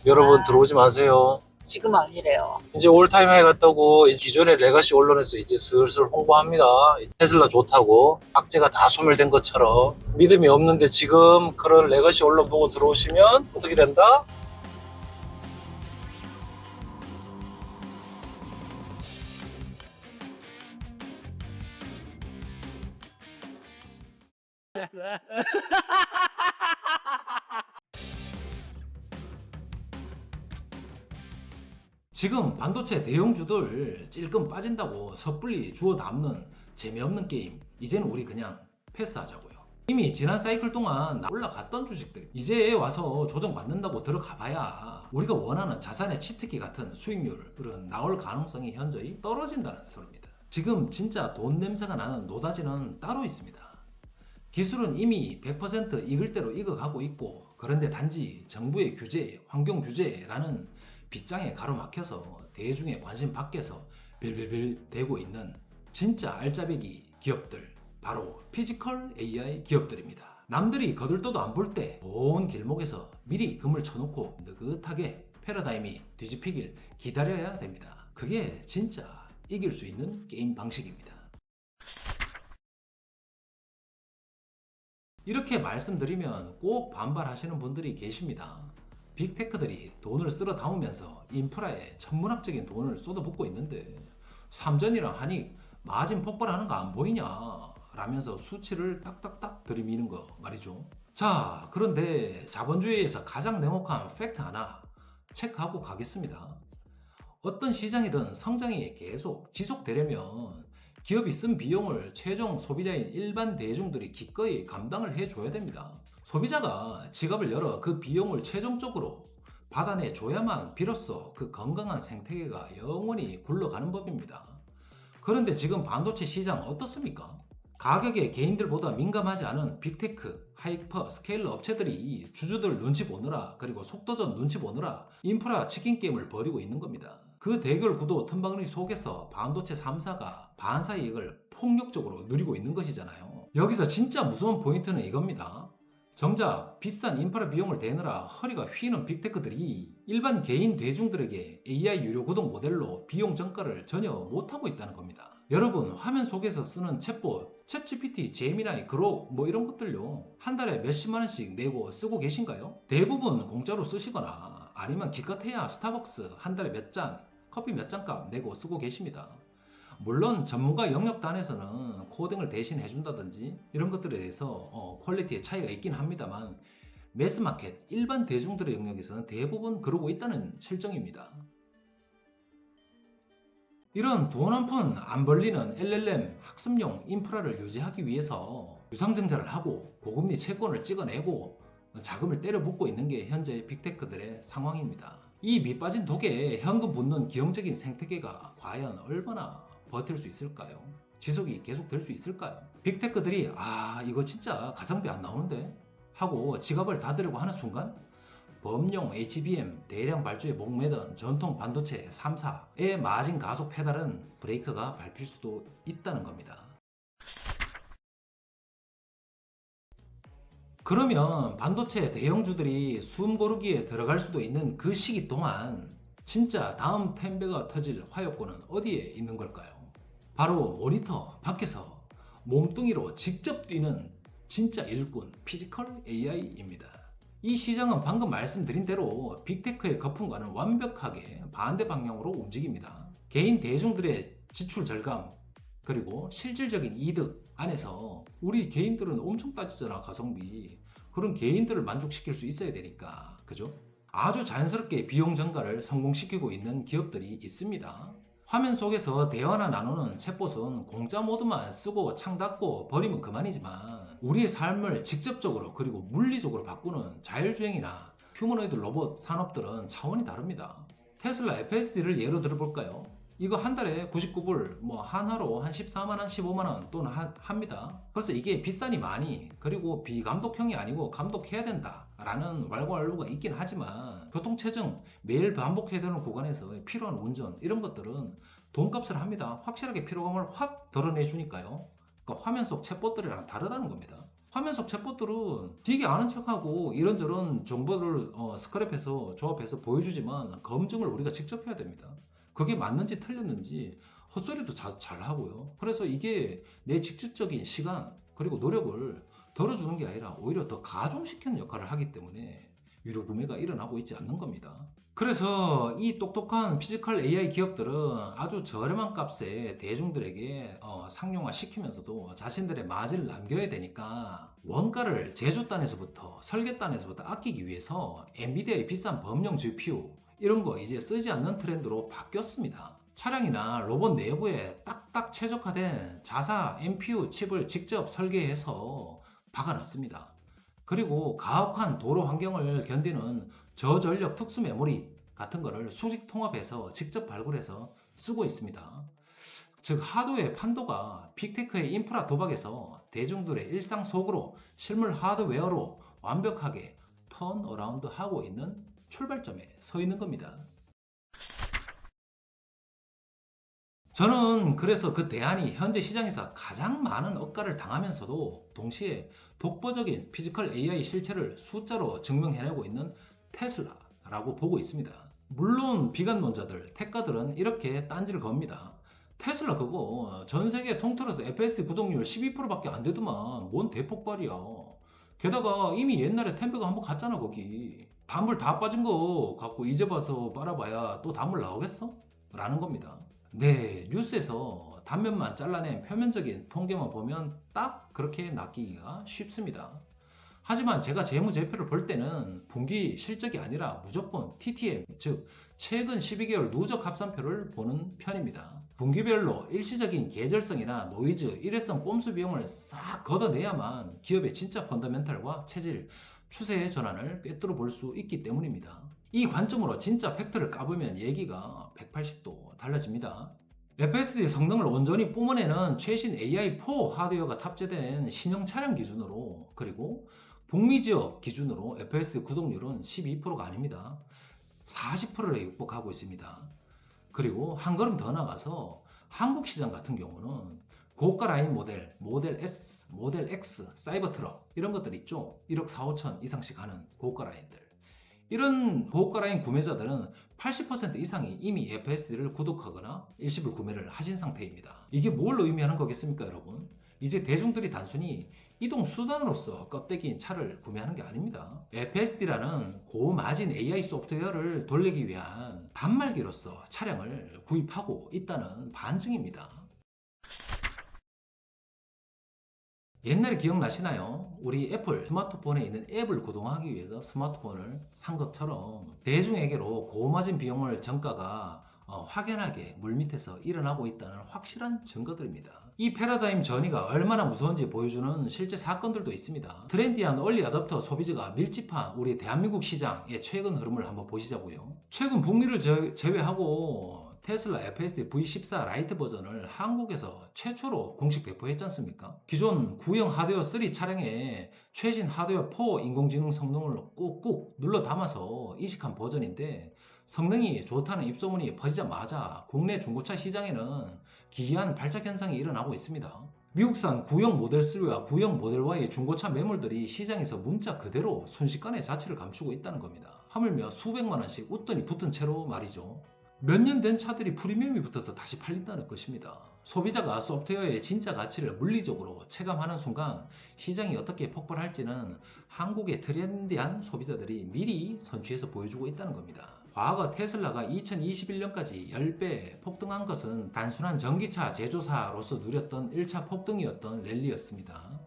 여러분 들어오지 마세요. 지금 아니래요. 이제 올타임 하이 갔다고 기존의 레가시 언론에서 이제 슬슬 홍보합니다. 테슬라 좋다고 악재가 다 소멸된 것처럼 믿음이 없는데 지금 그런 레가시 언론 보고 들어오시면 어떻게 된다? 지금 반도체 대형주들 찔끔 빠진다고 섣불리 주워 담는 재미없는 게임, 이제는 우리 그냥 패스하자고요. 이미 지난 사이클 동안 올라갔던 주식들 이제 와서 조정받는다고 들어가 봐야 우리가 원하는 자산의 치트키 같은 수익률은 나올 가능성이 현저히 떨어진다는 소리입니다. 지금 진짜 돈 냄새가 나는 노다지는 따로 있습니다. 기술은 이미 100% 익을 대로 익어가고 있고, 그런데 단지 정부의 규제, 환경 규제라는 빗장에 가로막혀서 대중의 관심 밖에서 빌빌빌 대고 있는 진짜 알짜배기 기업들, 바로 피지컬 AI 기업들입니다. 남들이 거들떠도 안 볼 때 온 길목에서 미리 금을 쳐놓고 느긋하게 패러다임이 뒤집히길 기다려야 됩니다. 그게 진짜 이길 수 있는 게임 방식입니다. 이렇게 말씀드리면 꼭 반발하시는 분들이 계십니다. 빅테크들이 돈을 쓸어 담으면서 인프라에 천문학적인 돈을 쏟아붓고 있는데 삼전이랑 하니 마진 폭발하는 거 안 보이냐 라면서 수치를 딱딱딱 들이미는 거 말이죠. 자, 그런데 자본주의에서 가장 냉혹한 팩트 하나 체크하고 가겠습니다. 어떤 시장이든 성장이 계속 지속되려면 기업이 쓴 비용을 최종 소비자인 일반 대중들이 기꺼이 감당을 해줘야 됩니다. 소비자가 지갑을 열어 그 비용을 최종적으로 받아내 줘야만 비로소 그 건강한 생태계가 영원히 굴러가는 법입니다. 그런데 지금 반도체 시장 어떻습니까? 가격에 개인들보다 민감하지 않은 빅테크, 하이퍼 스케일러 업체들이 주주들 눈치 보느라, 그리고 속도전 눈치 보느라 인프라 치킨 게임을 벌이고 있는 겁니다. 그 대결 구도 틈바구니 속에서 반도체 3사가 반사 이익을 폭력적으로 누리고 있는 것이잖아요. 여기서 진짜 무서운 포인트는 이겁니다. 정작 비싼 인프라 비용을 대느라 허리가 휘는 빅테크들이 일반 개인 대중들에게 AI 유료 구독 모델로 비용 전가를 전혀 못하고 있다는 겁니다. 여러분, 화면 속에서 쓰는 챗봇, 챗GPT, 제미나이, 그록 뭐 이런 것들요, 한 달에 몇십만 원씩 내고 쓰고 계신가요? 대부분 공짜로 쓰시거나 아니면 기껏해야 스타벅스 한 달에 몇 잔, 커피 몇 잔 값 내고 쓰고 계십니다. 물론 전문가 영역단에서는 코딩을 대신 해준다든지 이런 것들에 대해서 퀄리티의 차이가 있긴 합니다만, 매스마켓, 일반 대중들의 영역에서는 대부분 그러고 있다는 실정입니다. 이런 돈 한 푼 안 벌리는 LLM 학습용 인프라를 유지하기 위해서 유상증자를 하고 고금리 채권을 찍어내고 자금을 때려 붓고 있는 게 현재 빅테크들의 상황입니다. 이 밑빠진 독에 현금 붓는 기형적인 생태계가 과연 얼마나 버틸 수 있을까요? 지속이 계속 될 수 있을까요? 빅테크들이 이거 진짜 가성비 안 나오는데 하고 지갑을 닫으려고 하는 순간 범용 HBM 대량 발주에 목매던 전통 반도체 3사의 마진 가속 페달은 브레이크가 밟힐 수도 있다는 겁니다. 그러면 반도체 대형주들이 숨 고르기에 들어갈 수도 있는 그 시기 동안 진짜 다음 텐배가 터질 화요권은 어디에 있는 걸까요? 바로 모니터 밖에서 몸뚱이로 직접 뛰는 진짜 일꾼 피지컬 AI입니다. 이 시장은 방금 말씀드린 대로 빅테크의 거품과는 완벽하게 반대 방향으로 움직입니다. 개인 대중들의 지출 절감, 그리고 실질적인 이득 안에서 우리 개인들은 엄청 따지잖아, 가성비. 그런 개인들을 만족시킬 수 있어야 되니까, 그죠? 아주 자연스럽게 비용 전가를 성공시키고 있는 기업들이 있습니다. 화면 속에서 대화나 나누는 챗봇은 공짜 모드만 쓰고 창 닫고 버리면 그만이지만, 우리의 삶을 직접적으로 그리고 물리적으로 바꾸는 자율주행이나 휴머노이드 로봇 산업들은 차원이 다릅니다. 테슬라 FSD를 예로 들어볼까요? 이거 한 달에 99불, 뭐 한화로 한 14만원, 15만원 또는 합니다. 그래서 이게 비싸니 많이, 그리고 비감독형이 아니고 감독해야 된다 라는 왈가왈부가 있긴 하지만, 교통체증 매일 반복해야 되는 구간에서 필요한 운전 이런 것들은 돈값을 합니다. 확실하게 피로감을 확 덜어내 주니까요. 그러니까 화면 속 챗봇들이랑 다르다는 겁니다. 화면 속 챗봇들은 되게 아는 척하고 이런저런 정보를 스크랩해서 조합해서 보여주지만 검증을 우리가 직접 해야 됩니다. 그게 맞는지 틀렸는지 헛소리도 잘 하고요. 그래서 이게 내 직접적인 시간 그리고 노력을 덜어주는 게 아니라 오히려 더 가중시키는 역할을 하기 때문에 유료 구매가 일어나고 있지 않는 겁니다. 그래서 이 똑똑한 피지컬 AI 기업들은 아주 저렴한 값에 대중들에게 상용화 시키면서도 자신들의 마진을 남겨야 되니까 원가를 제조단에서부터 설계단에서부터 아끼기 위해서 엔비디아의 비싼 범용 GPU 이런 거 이제 쓰지 않는 트렌드로 바뀌었습니다. 차량이나 로봇 내부에 딱딱 최적화된 자사 NPU 칩을 직접 설계해서 박아놨습니다. 그리고 가혹한 도로 환경을 견디는 저전력 특수 메모리 같은 거를 수직 통합해서 직접 발굴해서 쓰고 있습니다. 즉 하드웨어 판도가 빅테크의 인프라 도박에서 대중들의 일상 속으로 실물 하드웨어로 완벽하게 턴어라운드 하고 있는 출발점에 서 있는 겁니다. 저는 그래서 그 대안이 현재 시장에서 가장 많은 억가를 당하면서도 동시에 독보적인 피지컬 AI 실체를 숫자로 증명해내고 있는 테슬라라고 보고 있습니다. 물론 비관론자들, 택가들은 이렇게 딴지를 겁니다. 테슬라 그거 전 세계 통틀어서 FSD 구독률 12%밖에 안 되더만 뭔 대폭발이야. 게다가 이미 옛날에 템베가 한번 갔잖아 거기. 단물 다 빠진 거 갖고 이제 봐서 빨아봐야 또 단물 나오겠어? 라는 겁니다. 네, 뉴스에서 단면만 잘라낸 표면적인 통계만 보면 딱 그렇게 낚이기가 쉽습니다. 하지만 제가 재무제표를 볼 때는 분기 실적이 아니라 무조건 TTM, 즉 최근 12개월 누적 합산표를 보는 편입니다. 분기별로 일시적인 계절성이나 노이즈, 일회성 꼼수 비용을 싹 걷어내야만 기업의 진짜 펀더멘탈과 체질, 추세의 전환을 꿰뚫어 볼 수 있기 때문입니다. 이 관점으로 진짜 팩트를 까보면 얘기가 180도 달라집니다. FSD 성능을 온전히 뿜어내는 최신 AI4 하드웨어가 탑재된 신형 차량 기준으로 그리고 북미 지역 기준으로 FSD 구독률은 12%가 아닙니다. 40%에 육박하고 있습니다. 그리고 한 걸음 더 나가서 한국 시장 같은 경우는 고가 라인 모델 S, 모델 X, 사이버 트럭 이런 것들 있죠. 1억 4, 5천 이상씩 하는 고가 라인들. 이런 고가 라인 구매자들은 80% 이상이 이미 FSD를 구독하거나 일시불 구매를 하신 상태입니다. 이게 뭘 의미하는 거겠습니까, 여러분? 이제 대중들이 단순히 이동 수단으로서 껍데기인 차를 구매하는 게 아닙니다. FSD라는 고마진 AI 소프트웨어를 돌리기 위한 단말기로서 차량을 구입하고 있다는 반증입니다. 옛날에 기억나시나요? 우리 애플 스마트폰에 있는 앱을 구동하기 위해서 스마트폰을 산 것처럼 대중에게로 고마진 비용을 정가가 확연하게 물밑에서 일어나고 있다는 확실한 증거들입니다. 이 패러다임 전이가 얼마나 무서운지 보여주는 실제 사건들도 있습니다. 트렌디한 얼리 어댑터 소비자가 밀집한 우리 대한민국 시장의 최근 흐름을 한번 보시자고요. 최근 북미를 제외하고 테슬라 FSD V14 라이트 버전을 한국에서 최초로 공식 배포했지 않습니까? 기존 구형 하드웨어 3 차량에 최신 하드웨어 4 인공지능 성능을 꾹꾹 눌러 담아서 이식한 버전인데 성능이 좋다는 입소문이 퍼지자마자 국내 중고차 시장에는 기이한 발작 현상이 일어나고 있습니다. 미국산 구형 모델 3와 구형 모델 Y의 중고차 매물들이 시장에서 문자 그대로 순식간에 자취를 감추고 있다는 겁니다. 하물며 수백만 원씩 웃돈이 붙은 채로 말이죠. 몇 년 된 차들이 프리미엄이 붙어서 다시 팔린다는 것입니다. 소비자가 소프트웨어의 진짜 가치를 물리적으로 체감하는 순간 시장이 어떻게 폭발할지는 한국의 트렌디한 소비자들이 미리 선취해서 보여주고 있다는 겁니다. 과거 테슬라가 2021년까지 10배 폭등한 것은 단순한 전기차 제조사로서 누렸던 1차 폭등이었던 랠리였습니다.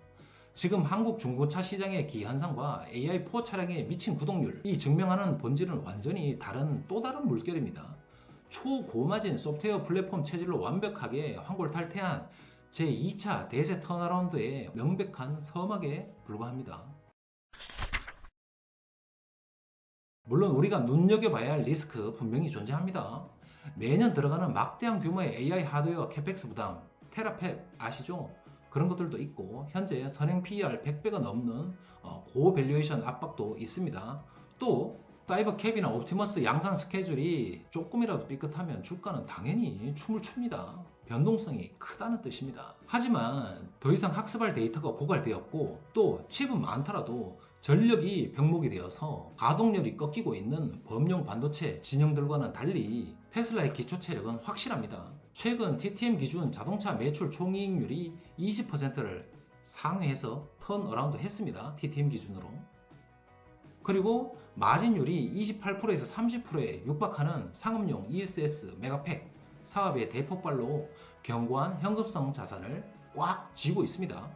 지금 한국 중고차 시장의 기현상과 AI4 차량의 미친 구독률, 이 증명하는 본질은 완전히 또 다른 물결입니다. 초고마진 소프트웨어 플랫폼 체질로 완벽하게 환골탈태한 제2차 대세 턴어라운드의 명백한 서막에 불과합니다. 물론 우리가 눈여겨봐야 할 리스크 분명히 존재합니다. 매년 들어가는 막대한 규모의 AI 하드웨어 캐펙스 부담, 테라펩 아시죠? 그런 것들도 있고 현재 선행 PER 100배가 넘는 고밸류에이션 압박도 있습니다. 또 사이버캡이나 옵티머스 양산 스케줄이 조금이라도 삐끗하면 주가는 당연히 춤을 춥니다. 변동성이 크다는 뜻입니다. 하지만 더 이상 학습할 데이터가 고갈되었고 또 칩은 많더라도 전력이 병목이 되어서 가동률이 꺾이고 있는 범용 반도체 진영들과는 달리 테슬라의 기초 체력은 확실합니다. 최근 TTM 기준 자동차 매출 총이익률이 20%를 상회해서 턴어라운드 했습니다. TTM 기준으로. 그리고 마진율이 28%에서 30%에 육박하는 상업용 ESS 메가팩 사업의 대폭발로 견고한 현금성 자산을 꽉 쥐고 있습니다.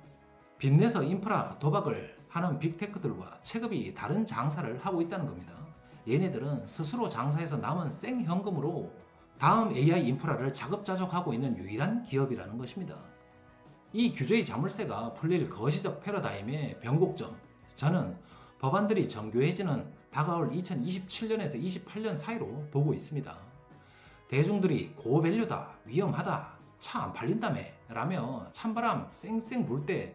빚내서 인프라 도박을 하는 빅테크들과 체급이 다른 장사를 하고 있다는 겁니다. 얘네들은 스스로 장사해서 남은 생현금으로 다음 AI 인프라를 자급자족하고 있는 유일한 기업이라는 것입니다. 이 규제의 자물쇠가 풀릴 거시적 패러다임의 변곡점, 저는 법안들이 정교해지는 다가올 2027년에서 28년 사이로 보고 있습니다. 대중들이 고밸류다, 위험하다, 차 안 팔린다며 라며 찬바람 쌩쌩 불 때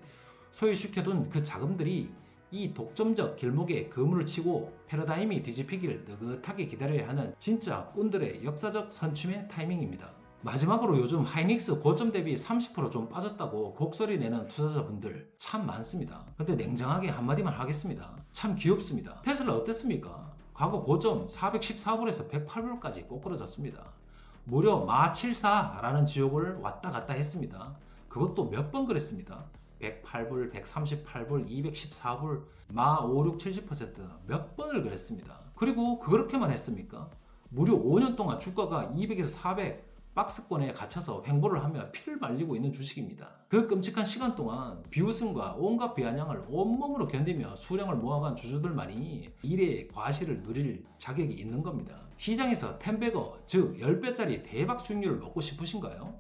소유시켜둔 그 자금들이 이 독점적 길목에 그물을 치고 패러다임이 뒤집히길 느긋하게 기다려야 하는 진짜 꾼들의 역사적 선취의 타이밍입니다. 마지막으로 요즘 하이닉스 고점 대비 30% 빠졌다고 곡소리 내는 투자자분들 참 많습니다. 근데 냉정하게 한마디만 하겠습니다. 참 귀엽습니다. 테슬라 어땠습니까? 과거 고점 414불에서 108불까지 꼬꾸라졌습니다. 무려 마74라는 지옥을 왔다 갔다 했습니다. 그것도 몇 번 그랬습니다. 108불, 138불, 214불, 마 5, 6, 70%몇 번을 그랬습니다. 그리고 그렇게만 했습니까? 무려 5년 동안 주가가 200에서 400 박스권에 갇혀서 횡보를 하며 피를 말리고 있는 주식입니다. 그 끔찍한 시간 동안 비웃음과 온갖 비아냥을 온몸으로 견디며 수량을 모아간 주주들만이 일의 과실을 누릴 자격이 있는 겁니다. 시장에서 10배거, 즉 10배짜리 대박 수익률을 얻고 싶으신가요?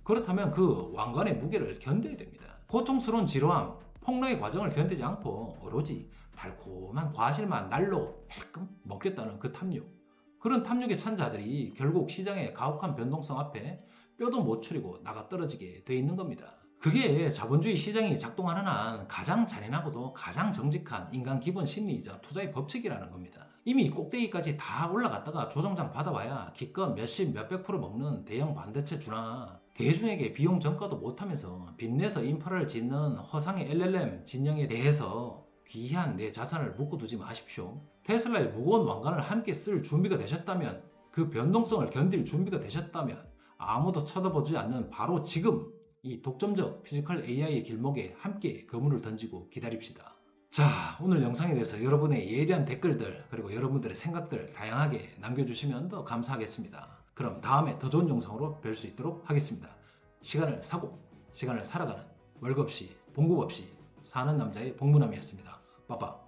그렇다면 그 왕관의 무게를 견뎌야 됩니다. 고통스러운 지루함, 폭락의 과정을 견디지 않고 오로지 달콤한 과실만 날로 헬끔 먹겠다는 그 탐욕. 그런 탐욕에 찬 자들이 결국 시장의 가혹한 변동성 앞에 뼈도 못 추리고 나가 떨어지게 돼 있는 겁니다. 그게 자본주의 시장이 작동하는 한 가장 잔인하고도 가장 정직한 인간 기본 심리이자 투자의 법칙이라는 겁니다. 이미 꼭대기까지 다 올라갔다가 조정장 받아봐야 기껏 몇십 몇백 프로 먹는 대형 반도체 주나 대중에게 비용 전가도 못하면서 빚내서 인프라를 짓는 허상의 LLM 진영에 대해서 귀한 내 자산을 묶어두지 마십시오. 테슬라의 무거운 왕관을 함께 쓸 준비가 되셨다면, 그 변동성을 견딜 준비가 되셨다면 아무도 쳐다보지 않는 바로 지금 이 독점적 피지컬 AI의 길목에 함께 그물을 던지고 기다립시다. 자, 오늘 영상에 대해서 여러분의 예리한 댓글들 그리고 여러분들의 생각들 다양하게 남겨주시면 더 감사하겠습니다. 그럼 다음에 더 좋은 영상으로 뵐 수 있도록 하겠습니다. 시간을 사고 시간을 살아가는 월급 없이 봉급 없이 사는 남자의 복무남이었습니다. 빠빠.